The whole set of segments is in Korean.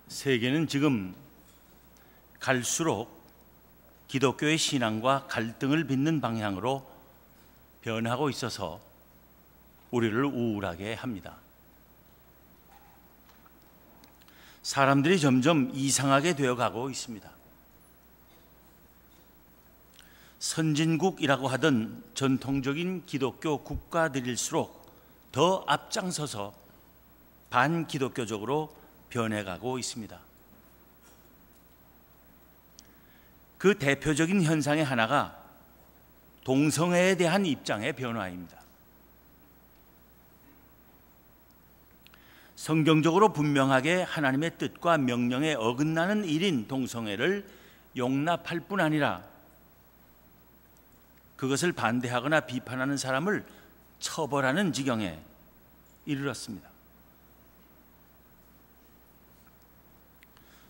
세계는 지금 갈수록 기독교의 신앙과 갈등을 빚는 방향으로 변하고 있어서 우리를 우울하게 합니다. 사람들이 점점 이상하게 되어가고 있습니다. 선진국이라고 하던 전통적인 기독교 국가들일수록 더 앞장서서 반기독교적으로 변해가고 있습니다. 그 대표적인 현상의 하나가 동성애에 대한 입장의 변화입니다. 성경적으로 분명하게 하나님의 뜻과 명령에 어긋나는 일인 동성애를 용납할 뿐 아니라 그것을 반대하거나 비판하는 사람을 처벌하는 지경에 이르렀습니다.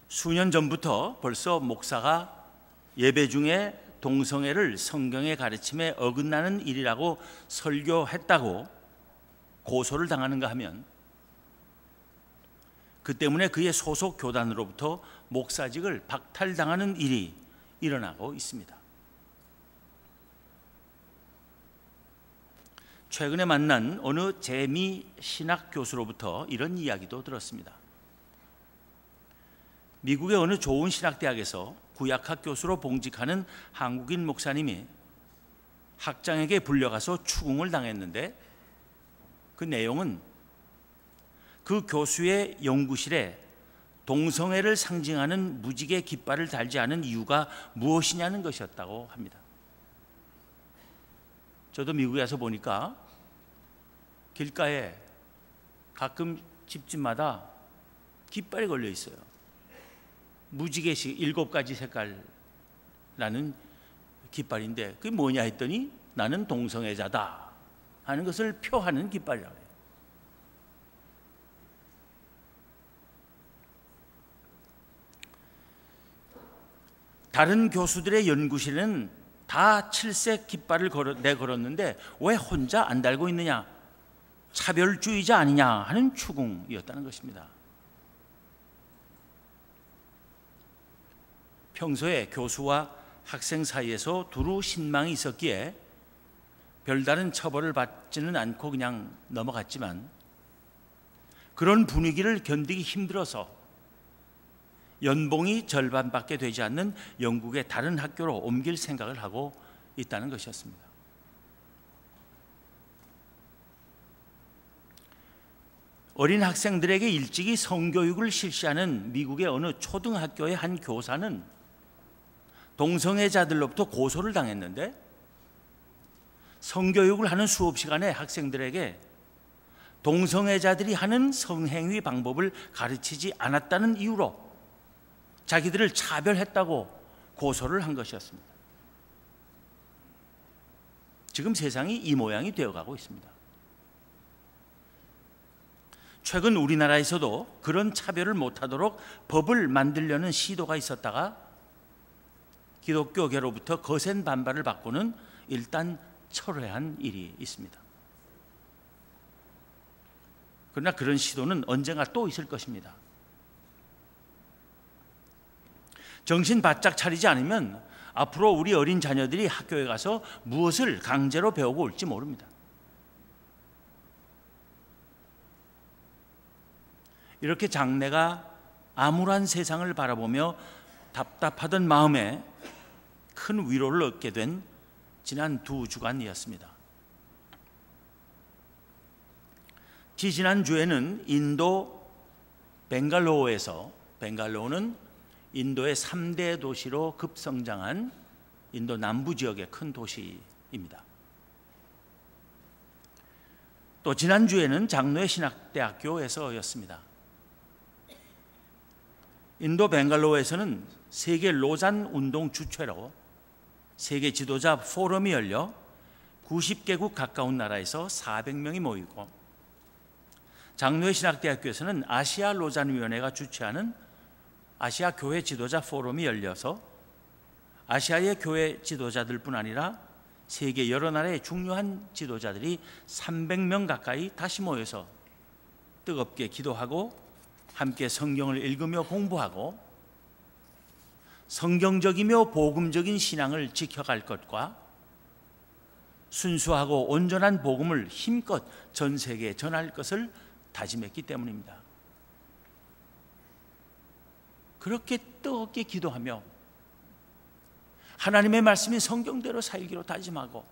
수년 전부터 벌써 목사가 예배 중에 동성애를 성경의 가르침에 어긋나는 일이라고 설교했다고 고소를 당하는가 하면 그 때문에 그의 소속 교단으로부터 목사직을 박탈당하는 일이 일어나고 있습니다. 최근에 만난 어느 재미 신학 교수로부터 이런 이야기도 들었습니다. 미국의 어느 좋은 신학대학에서 구약학 교수로 봉직하는 한국인 목사님이 학장에게 불려가서 추궁을 당했는데 그 내용은 그 교수의 연구실에 동성애를 상징하는 무지개 깃발을 달지 않은 이유가 무엇이냐는 것이었다고 합니다. 저도 미국에 와서 보니까 길가에 가끔 집집마다 깃발이 걸려 있어요. 무지개식 7가지 색깔 나는 깃발인데 그게 뭐냐 했더니 나는 동성애자다 하는 것을 표하는 깃발이라고 해요. 다른 교수들의 연구실에는 다 7색 깃발을 내걸었는데 왜 혼자 안 달고 있느냐, 차별주의자 아니냐 하는 추궁이었다는 것입니다. 평소에 교수와 학생 사이에서 두루 신망이 있었기에 별다른 처벌을 받지는 않고 그냥 넘어갔지만 그런 분위기를 견디기 힘들어서 연봉이 절반밖에 되지 않는 영국의 다른 학교로 옮길 생각을 하고 있다는 것이었습니다. 어린 학생들에게 일찍이 성교육을 실시하는 미국의 어느 초등학교의 한 교사는 동성애자들로부터 고소를 당했는데 성교육을 하는 수업 시간에 학생들에게 동성애자들이 하는 성행위 방법을 가르치지 않았다는 이유로 자기들을 차별했다고 고소를 한 것이었습니다. 지금 세상이 이 모양이 되어가고 있습니다. 최근 우리나라에서도 그런 차별을 못하도록 법을 만들려는 시도가 있었다가 기독교계로부터 거센 반발을 받고는 일단 철회한 일이 있습니다. 그러나 그런 시도는 언젠가 또 있을 것입니다. 정신 바짝 차리지 않으면 앞으로 우리 어린 자녀들이 학교에 가서 무엇을 강제로 배우고 올지 모릅니다. 이렇게 장래가 암울한 세상을 바라보며 답답하던 마음에 큰 위로를 얻게 된 지난 2주간이었습니다. 지지난주에는 인도 벵갈로우는 인도의 3대 도시로 급성장한 인도 남부 지역의 큰 도시입니다. 또 지난주에는 장로의 신학대학교에서였습니다. 인도 벵갈로우에서는 세계 로잔 운동 주최로 세계 지도자 포럼이 열려 90개국 가까운 나라에서 400명이 모이고 장로의 신학대학교에서는 아시아 로잔 위원회가 주최하는 아시아 교회 지도자 포럼이 열려서 아시아의 교회 지도자들뿐 아니라 세계 여러 나라의 중요한 지도자들이 300명 가까이 다시 모여서 뜨겁게 기도하고 함께 성경을 읽으며 공부하고 성경적이며 복음적인 신앙을 지켜갈 것과 순수하고 온전한 복음을 힘껏 전 세계에 전할 것을 다짐했기 때문입니다. 그렇게 뜨겁게 기도하며 하나님의 말씀인 성경대로 살기로 다짐하고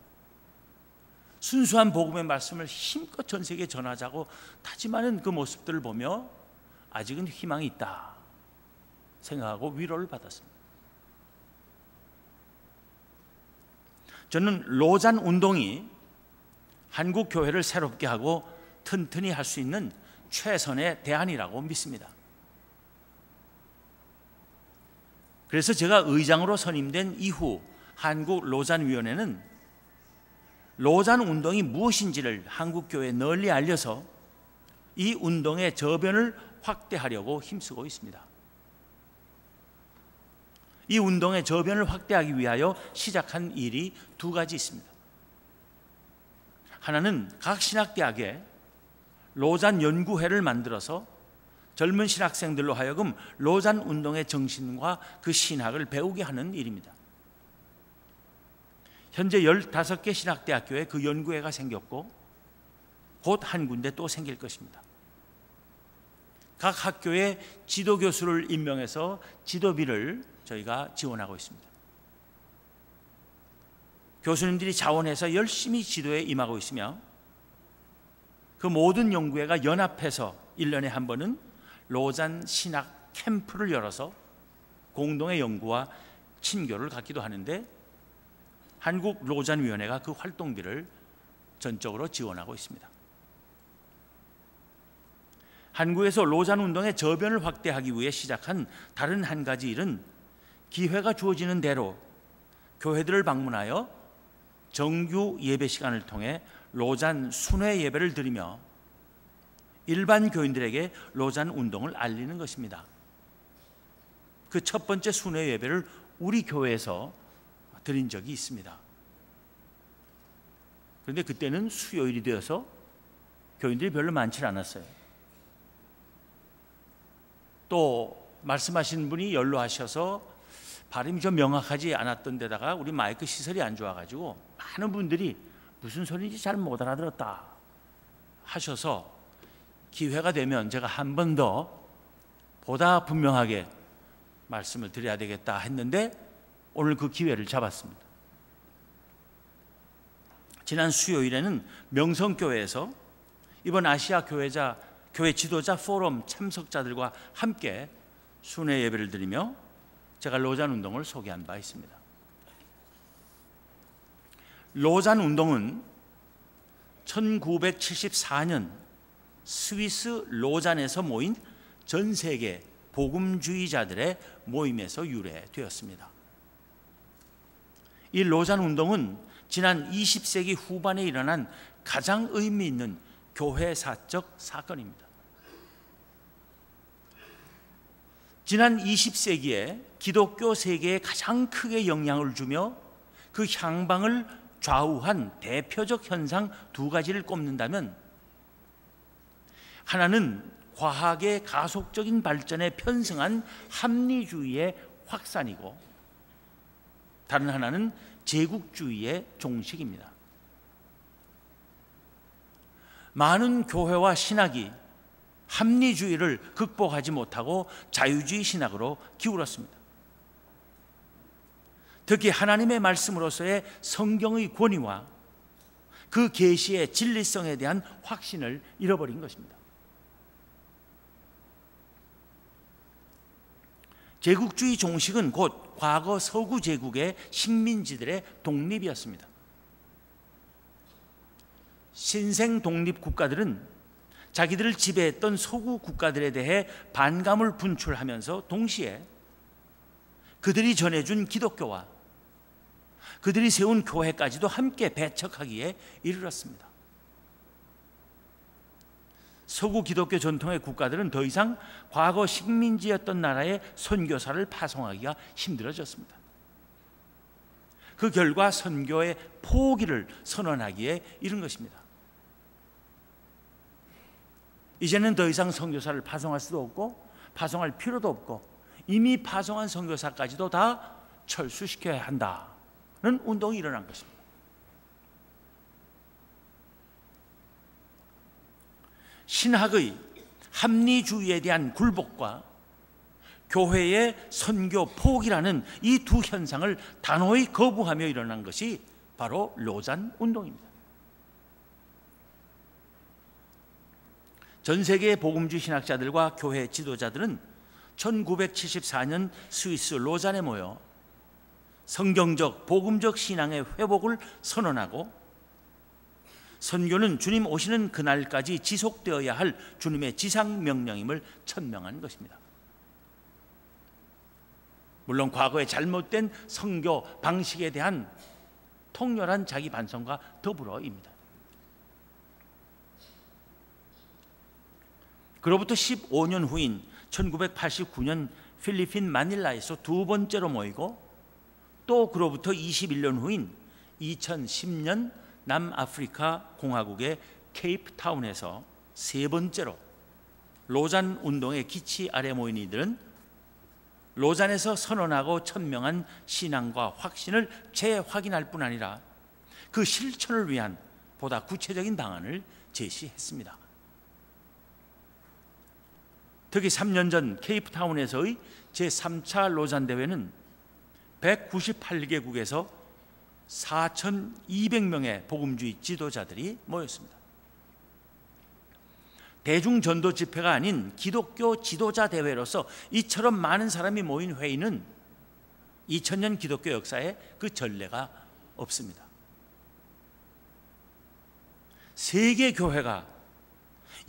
순수한 복음의 말씀을 힘껏 전 세계에 전하자고 다짐하는 그 모습들을 보며 아직은 희망이 있다 생각하고 위로를 받았습니다. 저는 로잔 운동이 한국 교회를 새롭게 하고 튼튼히 할 수 있는 최선의 대안이라고 믿습니다. 그래서 제가 의장으로 선임된 이후 한국 로잔위원회는 로잔 운동이 무엇인지를 한국 교회에 널리 알려서 이 운동의 저변을 확대하려고 힘쓰고 있습니다. 이 운동의 저변을 확대하기 위하여 시작한 일이 두 가지 있습니다. 하나는 각 신학대학에 로잔 연구회를 만들어서 젊은 신학생들로 하여금 로잔 운동의 정신과 그 신학을 배우게 하는 일입니다. 현재 15개 신학대학교에 그 연구회가 생겼고 곧 한 군데 또 생길 것입니다. 각 학교에 지도교수를 임명해서 지도비를 저희가 지원하고 있습니다. 교수님들이 자원해서 열심히 지도에 임하고 있으며 그 모든 연구회가 연합해서 1년에 한 번은 로잔 신학 캠프를 열어서 공동의 연구와 친교를 갖기도 하는데 한국 로잔위원회가 그 활동비를 전적으로 지원하고 있습니다. 한국에서 로잔 운동의 저변을 확대하기 위해 시작한 다른 한 가지 일은 기회가 주어지는 대로 교회들을 방문하여 정규 예배 시간을 통해 로잔 순회 예배를 드리며 일반 교인들에게 로잔 운동을 알리는 것입니다. 그 첫 번째 순회 예배를 우리 교회에서 드린 적이 있습니다. 그런데 그때는 수요일이 되어서 교인들이 별로 많지 않았어요. 또 말씀하신 분이 연로하셔서 발음이 좀 명확하지 않았던 데다가 우리 마이크 시설이 안 좋아가지고 많은 분들이 무슨 소리인지 잘 못 알아들었다 하셔서 기회가 되면 제가 한 번 더 보다 분명하게 말씀을 드려야 되겠다 했는데 오늘 그 기회를 잡았습니다. 지난 수요일에는 명성교회에서 이번 아시아 교회 지도자 포럼 참석자들과 함께 순회 예배를 드리며 제가 로잔 운동을 소개한 바 있습니다. 로잔 운동은 1974년 스위스 로잔에서 모인 전 세계 복음주의자들의 모임에서 유래되었습니다. 이 로잔 운동은 지난 20세기 후반에 일어난 가장 의미 있는 교회사적 사건입니다. 지난 20세기에 기독교 세계에 가장 크게 영향을 주며 그 향방을 좌우한 대표적 현상 두 가지를 꼽는다면 하나는 과학의 가속적인 발전에 편승한 합리주의의 확산이고 다른 하나는 제국주의의 종식입니다. 많은 교회와 신학이 합리주의를 극복하지 못하고 자유주의 신학으로 기울었습니다. 특히 하나님의 말씀으로서의 성경의 권위와 그 계시의 진리성에 대한 확신을 잃어버린 것입니다. 제국주의 종식은 곧 과거 서구 제국의 식민지들의 독립이었습니다. 신생 독립 국가들은 자기들을 지배했던 서구 국가들에 대해 반감을 분출하면서 동시에 그들이 전해준 기독교와 그들이 세운 교회까지도 함께 배척하기에 이르렀습니다. 서구 기독교 전통의 국가들은 더 이상 과거 식민지였던 나라의 선교사를 파송하기가 힘들어졌습니다. 그 결과 선교의 포기를 선언하기에 이른 것입니다. 이제는 더 이상 선교사를 파송할 수도 없고 파송할 필요도 없고 이미 파송한 선교사까지도 다 철수시켜야 한다는 운동이 일어난 것입니다. 신학의 합리주의에 대한 굴복과 교회의 선교 포기라는 이 두 현상을 단호히 거부하며 일어난 것이 바로 로잔 운동입니다. 전 세계의 복음주의 신학자들과 교회 지도자들은 1974년 스위스 로잔에 모여 성경적 복음적 신앙의 회복을 선언하고 선교는 주님 오시는 그날까지 지속되어야 할 주님의 지상 명령임을 천명한 것입니다. 물론 과거의 잘못된 선교 방식에 대한 통렬한 자기 반성과 더불어입니다. 그로부터 15년 후인 1989년 필리핀 마닐라에서 두 번째로 모이고 또 그로부터 21년 후인 2010년 남아프리카 공화국의 케이프타운에서 세 번째로 로잔 운동의 기치 아래 모인 이들은 로잔에서 선언하고 천명한 신앙과 확신을 재확인할 뿐 아니라 그 실천을 위한 보다 구체적인 방안을 제시했습니다. 특히 3년 전 케이프타운에서의 제3차 로잔 대회는 198개국에서 4,200명의 복음주의 지도자들이 모였습니다. 대중전도 집회가 아닌 기독교 지도자 대회로서 이처럼 많은 사람이 모인 회의는 2000년 기독교 역사에 그 전례가 없습니다. 세계 교회가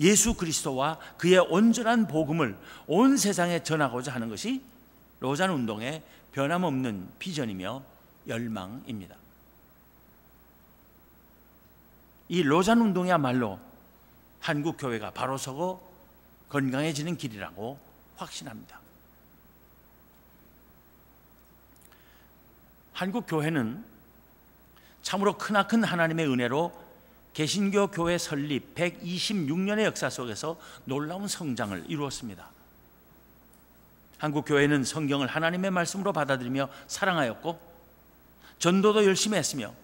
예수 그리스도와 그의 온전한 복음을 온 세상에 전하고자 하는 것이 로잔 운동의 변함없는 비전이며 열망입니다. 이 로잔 운동이야말로 한국 교회가 바로 서고 건강해지는 길이라고 확신합니다. 한국 교회는 참으로 크나큰 하나님의 은혜로 개신교 교회 설립 126년의 역사 속에서 놀라운 성장을 이루었습니다. 한국 교회는 성경을 하나님의 말씀으로 받아들이며 사랑하였고 전도도 열심히 했으며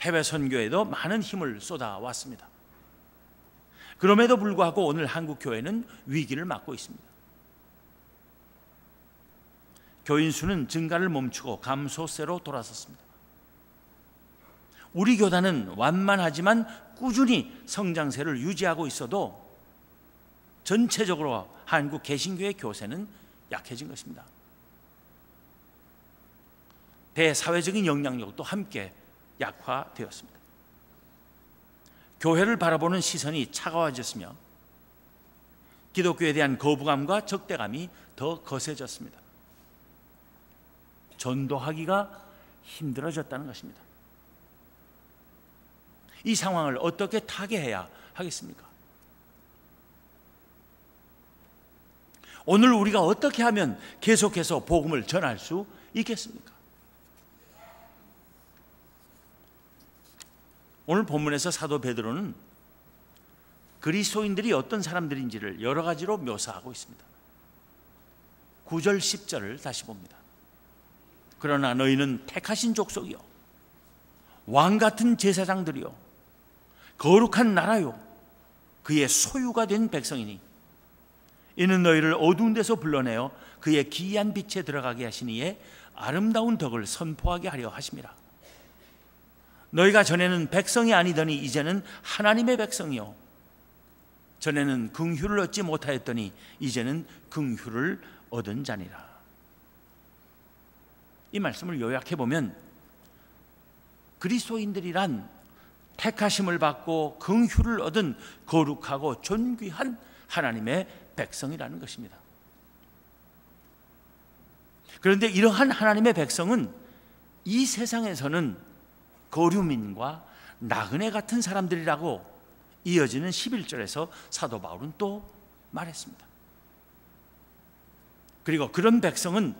해외 선교에도 많은 힘을 쏟아왔습니다. 그럼에도 불구하고 오늘 한국 교회는 위기를 맞고 있습니다. 교인 수는 증가를 멈추고 감소세로 돌아섰습니다. 우리 교단은 완만하지만 꾸준히 성장세를 유지하고 있어도 전체적으로 한국 개신교의 교세는 약해진 것입니다. 대사회적인 영향력도 함께 약화되었습니다. 교회를 바라보는 시선이 차가워졌으며 기독교에 대한 거부감과 적대감이 더 거세졌습니다. 전도하기가 힘들어졌다는 것입니다. 이 상황을 어떻게 타개해야 하겠습니까? 오늘 우리가 어떻게 하면 계속해서 복음을 전할 수 있겠습니까? 오늘 본문에서 사도 베드로는 그리스도인들이 어떤 사람들인지를 여러 가지로 묘사하고 있습니다. 9절 10절을 다시 봅니다. 그러나 너희는 택하신 족속이요 왕같은 제사장들이요 거룩한 나라요 그의 소유가 된 백성이니 이는 너희를 어두운 데서 불러내어 그의 기이한 빛에 들어가게 하신 이의 아름다운 덕을 선포하게 하려 하심이라. 너희가 전에는 백성이 아니더니 이제는 하나님의 백성이요 전에는 긍휼을 얻지 못하였더니 이제는 긍휼을 얻은 자니라. 이 말씀을 요약해 보면 그리스도인들이란 택하심을 받고 긍휼을 얻은 거룩하고 존귀한 하나님의 백성이라는 것입니다. 그런데 이러한 하나님의 백성은 이 세상에서는 거류민과 나그네 같은 사람들이라고 이어지는 11절에서 사도 바울은 또 말했습니다. 그리고 그런 백성은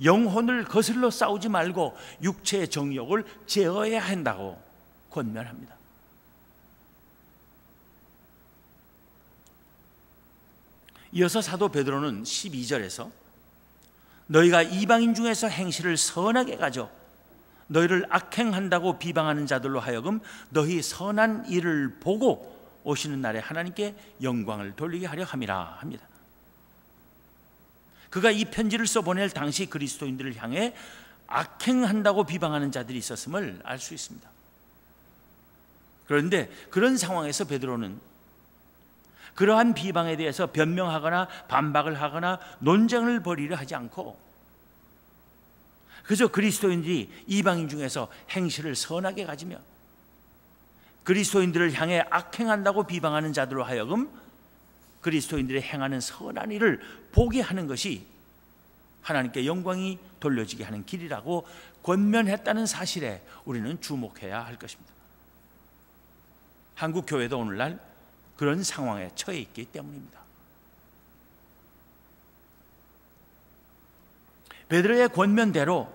영혼을 거슬러 싸우지 말고 육체의 정욕을 제어해야 한다고 권면합니다. 이어서 사도 베드로는 12절에서 너희가 이방인 중에서 행실을 선하게 가져 너희를 악행한다고 비방하는 자들로 하여금 너희 선한 일을 보고 오시는 날에 하나님께 영광을 돌리게 하려 함이라 합니다. 그가 이 편지를 써보낼 당시 그리스도인들을 향해 악행한다고 비방하는 자들이 있었음을 알 수 있습니다. 그런데 그런 상황에서 베드로는 그러한 비방에 대해서 변명하거나 반박을 하거나 논쟁을 벌이려 하지 않고 그저 그리스도인들이 이방인 중에서 행실을 선하게 가지며 그리스도인들을 향해 악행한다고 비방하는 자들로 하여금 그리스도인들이 행하는 선한 일을 보게 하는 것이 하나님께 영광이 돌려지게 하는 길이라고 권면했다는 사실에 우리는 주목해야 할 것입니다. 한국 교회도 오늘날 그런 상황에 처해 있기 때문입니다. 베드로의 권면대로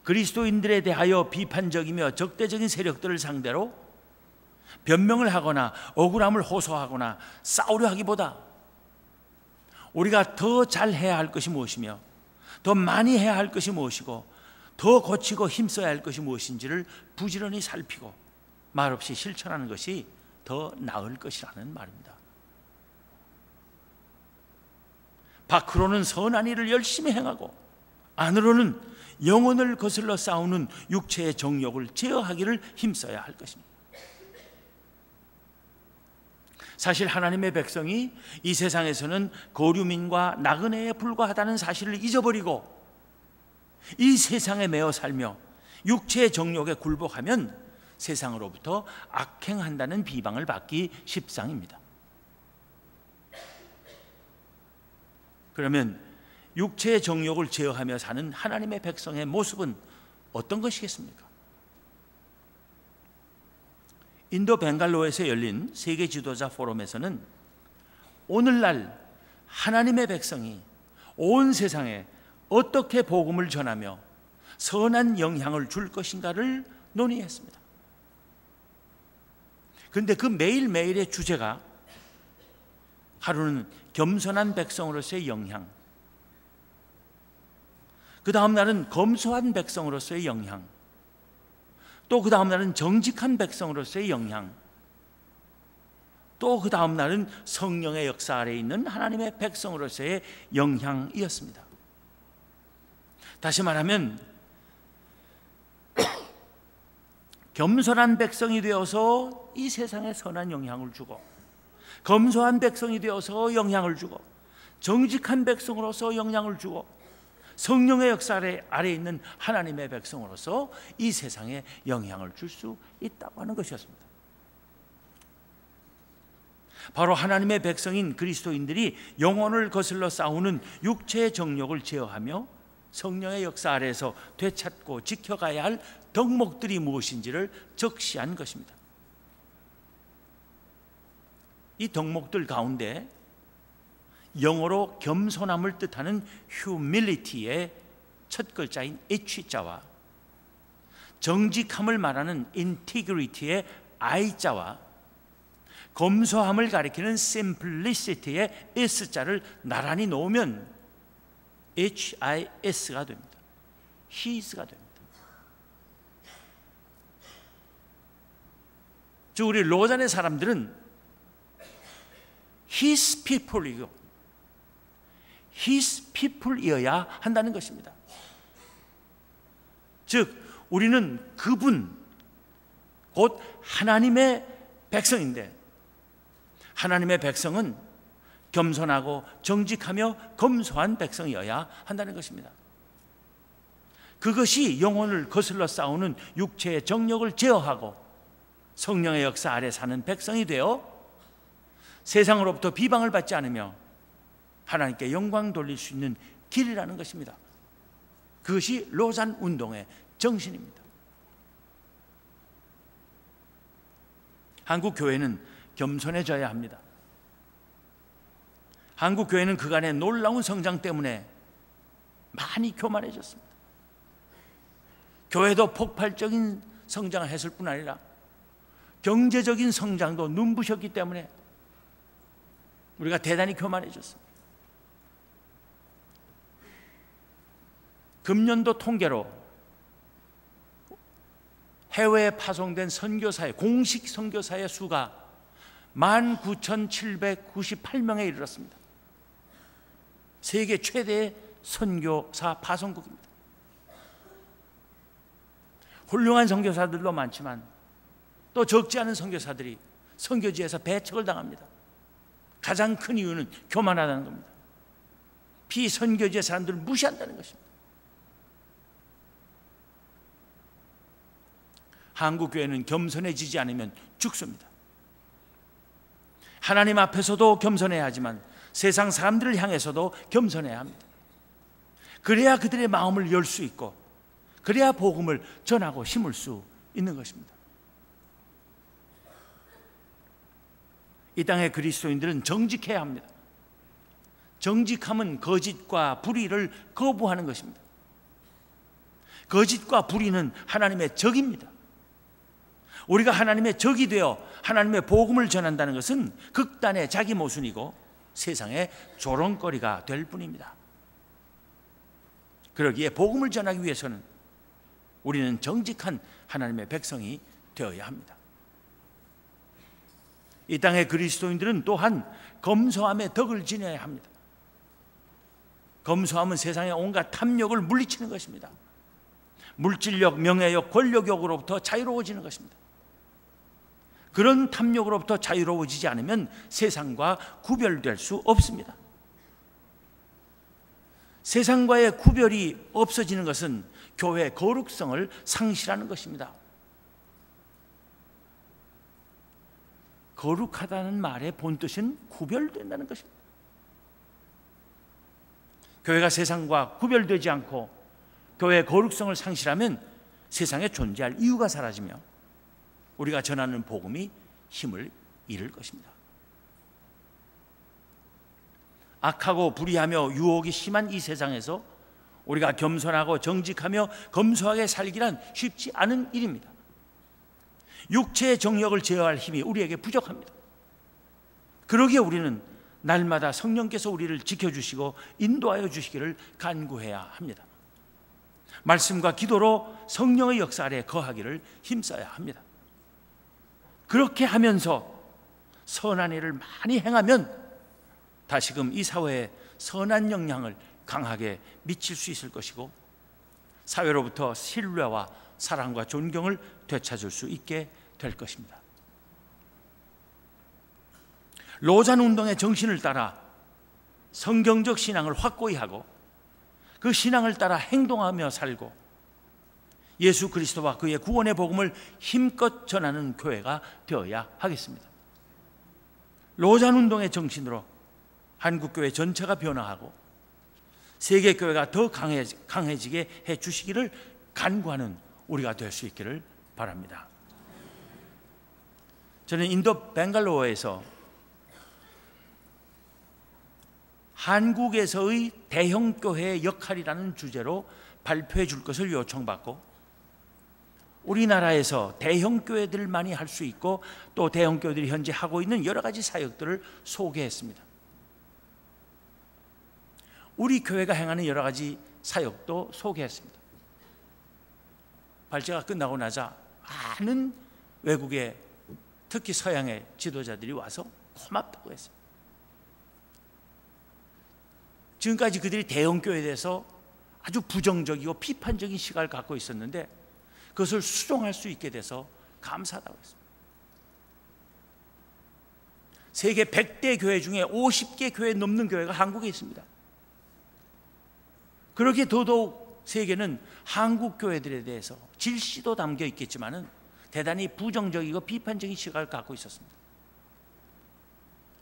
그리스도인들에 대하여 비판적이며 적대적인 세력들을 상대로 변명을 하거나 억울함을 호소하거나 싸우려 하기보다 우리가 더 잘해야 할 것이 무엇이며 더 많이 해야 할 것이 무엇이고 더 고치고 힘써야 할 것이 무엇인지를 부지런히 살피고 말없이 실천하는 것이 더 나을 것이라는 말입니다. 밖으로는 선한 일을 열심히 행하고 안으로는 영혼을 거슬러 싸우는 육체의 정욕을 제어하기를 힘써야 할 것입니다. 사실 하나님의 백성이 이 세상에서는 거류민과 나그네에 불과하다는 사실을 잊어버리고 이 세상에 매어 살며 육체의 정욕에 굴복하면 세상으로부터 악행한다는 비방을 받기 십상입니다. 그러면 육체의 정욕을 제어하며 사는 하나님의 백성의 모습은 어떤 것이겠습니까? 인도 벵갈로에서 열린 세계 지도자 포럼에서는 오늘날 하나님의 백성이 온 세상에 어떻게 복음을 전하며 선한 영향을 줄 것인가를 논의했습니다. 그런데 그 매일매일의 주제가 하루는 겸손한 백성으로서의 영향, 그 다음 날은 검소한 백성으로서의 영향, 또 그 다음 날은 정직한 백성으로서의 영향, 또 그 다음 날은 성령의 역사 아래에 있는 하나님의 백성으로서의 영향이었습니다. 다시 말하면 겸손한 백성이 되어서 이 세상에 선한 영향을 주고 검소한 백성이 되어서 영향을 주고 정직한 백성으로서 영향을 주고 성령의 역사 아래에 있는 하나님의 백성으로서 이 세상에 영향을 줄 수 있다고 하는 것이었습니다. 바로 하나님의 백성인 그리스도인들이 영혼을 거슬러 싸우는 육체의 정욕을 제어하며 성령의 역사 아래에서 되찾고 지켜가야 할 덕목들이 무엇인지를 적시한 것입니다. 이 덕목들 가운데 영어로 겸손함을 뜻하는 humility의 첫 글자인 H자와 정직함을 말하는 integrity의 I자와 검소함을 가리키는 simplicity의 S자를 나란히 놓으면 HIS가 됩니다. His가 됩니다. 즉 우리 로잔의 사람들은 His people이고 His people이어야 한다는 것입니다. 즉 우리는 그분 곧 하나님의 백성인데 하나님의 백성은 겸손하고 정직하며 검소한 백성이어야 한다는 것입니다. 그것이 영혼을 거슬러 싸우는 육체의 정욕을 제어하고 성령의 역사 아래 사는 백성이 되어 세상으로부터 비방을 받지 않으며 하나님께 영광 돌릴 수 있는 길이라는 것입니다. 그것이 로잔 운동의 정신입니다. 한국 교회는 겸손해져야 합니다. 한국 교회는 그간의 놀라운 성장 때문에 많이 교만해졌습니다. 교회도 폭발적인 성장을 했을 뿐 아니라 경제적인 성장도 눈부셨기 때문에 우리가 대단히 교만해졌습니다. 금년도 통계로 해외에 파송된 선교사의 공식 선교사의 수가 19,798명에 이르렀습니다. 세계 최대의 선교사 파송국입니다. 훌륭한 선교사들도 많지만 또 적지 않은 선교사들이 선교지에서 배척을 당합니다. 가장 큰 이유는 교만하다는 겁니다. 비선교지의 사람들을 무시한다는 것입니다. 한국 교회는 겸손해지지 않으면 죽습니다. 하나님 앞에서도 겸손해야 하지만 세상 사람들을 향해서도 겸손해야 합니다. 그래야 그들의 마음을 열 수 있고, 그래야 복음을 전하고 심을 수 있는 것입니다. 이 땅의 그리스도인들은 정직해야 합니다. 정직함은 거짓과 불의를 거부하는 것입니다. 거짓과 불의는 하나님의 적입니다. 우리가 하나님의 적이 되어 하나님의 복음을 전한다는 것은 극단의 자기 모순이고 세상의 조롱거리가 될 뿐입니다. 그러기에 복음을 전하기 위해서는 우리는 정직한 하나님의 백성이 되어야 합니다. 이 땅의 그리스도인들은 또한 검소함의 덕을 지녀야 합니다. 검소함은 세상의 온갖 탐욕을 물리치는 것입니다. 물질욕, 명예욕, 권력욕으로부터 자유로워지는 것입니다. 그런 탐욕으로부터 자유로워지지 않으면 세상과 구별될 수 없습니다. 세상과의 구별이 없어지는 것은 교회의 거룩성을 상실하는 것입니다. 거룩하다는 말의 본뜻은 구별된다는 것입니다. 교회가 세상과 구별되지 않고 교회의 거룩성을 상실하면 세상에 존재할 이유가 사라지며 우리가 전하는 복음이 힘을 잃을 것입니다. 악하고 불의하며 유혹이 심한 이 세상에서 우리가 겸손하고 정직하며 검소하게 살기란 쉽지 않은 일입니다. 육체의 정욕을 제어할 힘이 우리에게 부족합니다. 그러기에 우리는 날마다 성령께서 우리를 지켜주시고 인도하여 주시기를 간구해야 합니다. 말씀과 기도로 성령의 역사 아래 거하기를 힘써야 합니다. 그렇게 하면서 선한 일을 많이 행하면 다시금 이 사회에 선한 영향을 강하게 미칠 수 있을 것이고 사회로부터 신뢰와 사랑과 존경을 되찾을 수 있게 될 것입니다. 로잔 운동의 정신을 따라 성경적 신앙을 확고히 하고 그 신앙을 따라 행동하며 살고 예수 그리스도와 그의 구원의 복음을 힘껏 전하는 교회가 되어야 하겠습니다. 로잔 운동의 정신으로 한국교회 전체가 변화하고 세계교회가 더 강해지게 해주시기를 간구하는 우리가 될 수 있기를 바랍니다. 저는 인도 벵갈로어에서 한국에서의 대형교회의 역할이라는 주제로 발표해 줄 것을 요청받고 우리나라에서 대형교회들만이 할 수 있고 또 대형교회들이 현재 하고 있는 여러 가지 사역들을 소개했습니다. 우리 교회가 행하는 여러 가지 사역도 소개했습니다. 발제가 끝나고 나자 많은 외국의 특히 서양의 지도자들이 와서 고맙다고 했어요. 지금까지 그들이 대형교회에 대해서 아주 부정적이고 비판적인 시각을 갖고 있었는데 그것을 수정할 수 있게 돼서 감사하다고 했습니다. 세계 100대 교회 중에 50개 교회 넘는 교회가 한국에 있습니다. 그렇게 더더욱 세계는 한국 교회들에 대해서 질시도 담겨 있겠지만은 대단히 부정적이고 비판적인 시각을 갖고 있었습니다.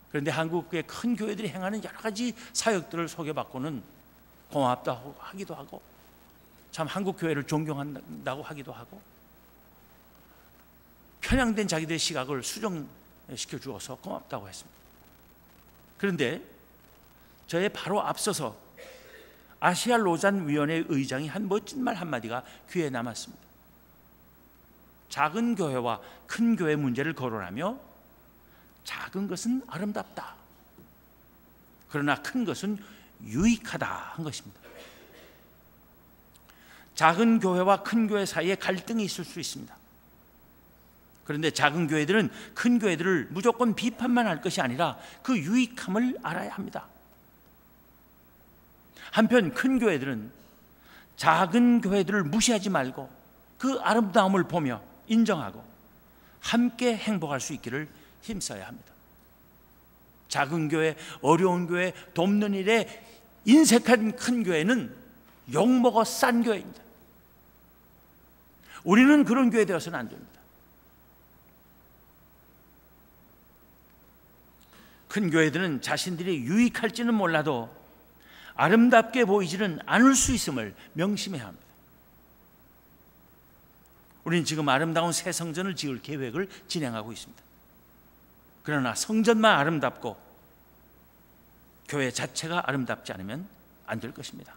그런데 한국의 큰 교회들이 행하는 여러 가지 사역들을 소개받고는 고맙다고 하기도 하고 참 한국 교회를 존경한다고 하기도 하고 편향된 자기들의 시각을 수정시켜 주어서 고맙다고 했습니다. 그런데 저의 바로 앞서서 아시아 로잔 위원회 의장이 한 멋진 말 한마디가 귀에 남았습니다. 작은 교회와 큰 교회 문제를 거론하며 작은 것은 아름답다. 그러나 큰 것은 유익하다 한 것입니다. 작은 교회와 큰 교회 사이에 갈등이 있을 수 있습니다. 그런데 작은 교회들은 큰 교회들을 무조건 비판만 할 것이 아니라 그 유익함을 알아야 합니다. 한편 큰 교회들은 작은 교회들을 무시하지 말고 그 아름다움을 보며 인정하고 함께 행복할 수 있기를 힘써야 합니다. 작은 교회, 어려운 교회, 돕는 일에 인색한 큰 교회는 욕먹어 싼 교회입니다. 우리는 그런 교회 되어서는 안 됩니다. 큰 교회들은 자신들이 유익할지는 몰라도 아름답게 보이지는 않을 수 있음을 명심해야 합니다. 우리는 지금 아름다운 새 성전을 지을 계획을 진행하고 있습니다. 그러나 성전만 아름답고 교회 자체가 아름답지 않으면 안 될 것입니다.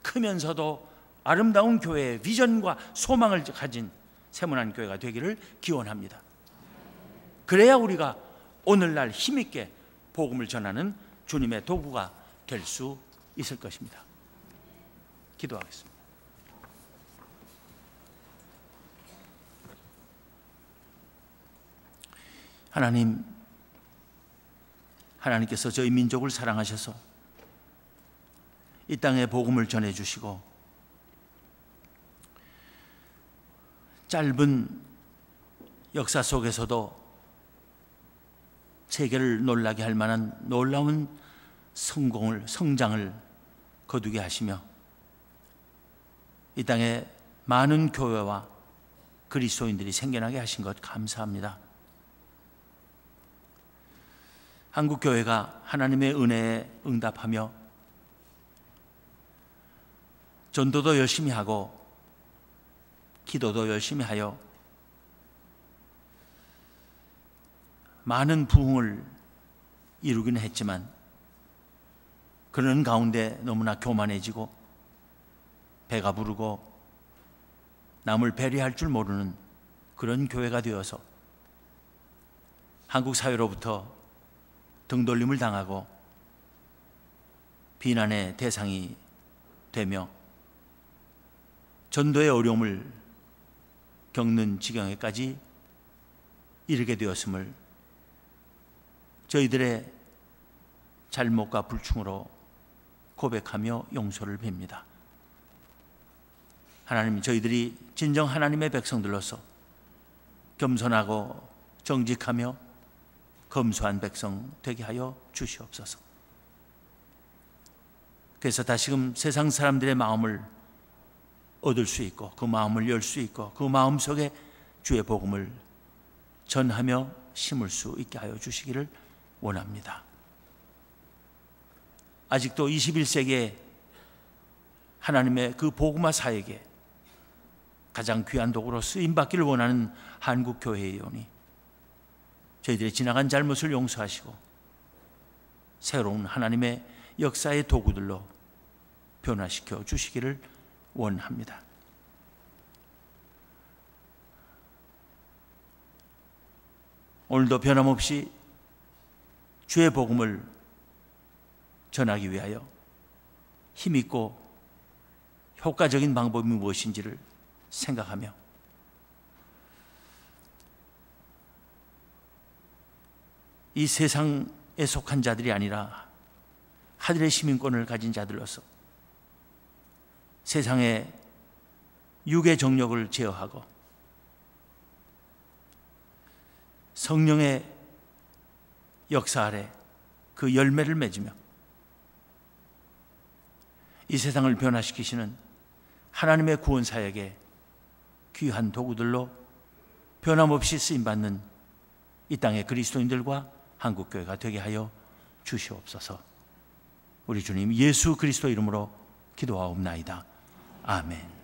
크면서도 아름다운 교회의 비전과 소망을 가진 세문안 교회가 되기를 기원합니다. 그래야 우리가 오늘날 힘있게 복음을 전하는 주님의 도구가 될 수 있을 것입니다. 기도하겠습니다. 하나님께서 저희 민족을 사랑하셔서 이 땅에 복음을 전해주시고 짧은 역사 속에서도 세계를 놀라게 할 만한 놀라운 성장을 거두게 하시며 이 땅에 많은 교회와 그리스도인들이 생겨나게 하신 것 감사합니다. 한국교회가 하나님의 은혜에 응답하며 전도도 열심히 하고 기도도 열심히 하여 많은 부흥을 이루기는 했지만 그런 가운데 너무나 교만해지고 배가 부르고 남을 배려할 줄 모르는 그런 교회가 되어서 한국 사회로부터 등돌림을 당하고 비난의 대상이 되며 전도의 어려움을 겪는 지경에까지 이르게 되었음을 저희들의 잘못과 불충으로 고백하며 용서를 빕니다. 하나님, 저희들이 진정 하나님의 백성들로서 겸손하고 정직하며 검소한 백성 되게 하여 주시옵소서. 그래서 다시금 세상 사람들의 마음을 얻을 수 있고 그 마음을 열 수 있고 그 마음 속에 주의 복음을 전하며 심을 수 있게 하여 주시기를 원합니다. 아직도 21세기에 하나님의 그 복음화 사역에 가장 귀한 도구로 쓰임받기를 원하는 한국교회이오니 저희들의 지나간 잘못을 용서하시고 새로운 하나님의 역사의 도구들로 변화시켜 주시기를 원합니다. 오늘도 변함없이 주의 복음을 전하기 위하여 힘있고 효과적인 방법이 무엇인지를 생각하며 이 세상에 속한 자들이 아니라 하늘의 시민권을 가진 자들로서 세상의 육의 정욕을 제어하고 성령의 역사 아래 그 열매를 맺으며 이 세상을 변화시키시는 하나님의 구원 사역에 귀한 도구들로 변함없이 쓰임받는 이 땅의 그리스도인들과 한국교회가 되게 하여 주시옵소서. 우리 주님 예수 그리스도 이름으로 기도하옵나이다. 아멘.